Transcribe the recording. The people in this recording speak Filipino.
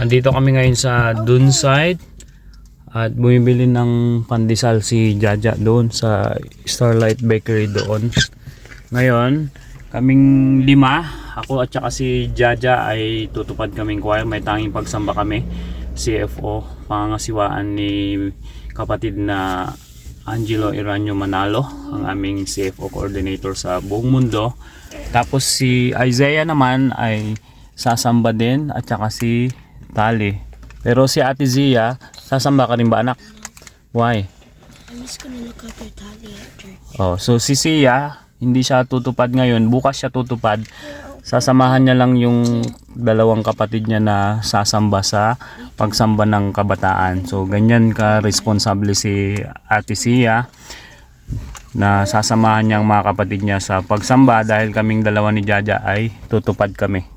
Andito kami ngayon sa Dunside at bumibili ng pandesal si Jaja doon sa Starlight Bakery doon. Ngayon, kaming lima, ako at saka si Jaja ay tutupad kaming choir. May tanging pagsamba kami, CFO, pangangasiwaan ni kapatid na Angelo Iranio Manalo, ang aming CFO coordinator sa buong mundo. Tapos si Isaiah naman ay sasamba din at saka si Tali. Pero si Ate Zia, sasamba ka rin ba anak? Why? I'm just gonna look up your tally after. Oh, so si Sia, hindi siya tutupad ngayon. Bukas siya tutupad. Sasamahan niya lang yung dalawang kapatid niya na sasamba sa pagsamba ng kabataan. So ganyan ka responsable si Ate Sia na sasamahan niyang mga kapatid niya sa pagsamba dahil kaming dalawa ni Jaja ay tutupad kami.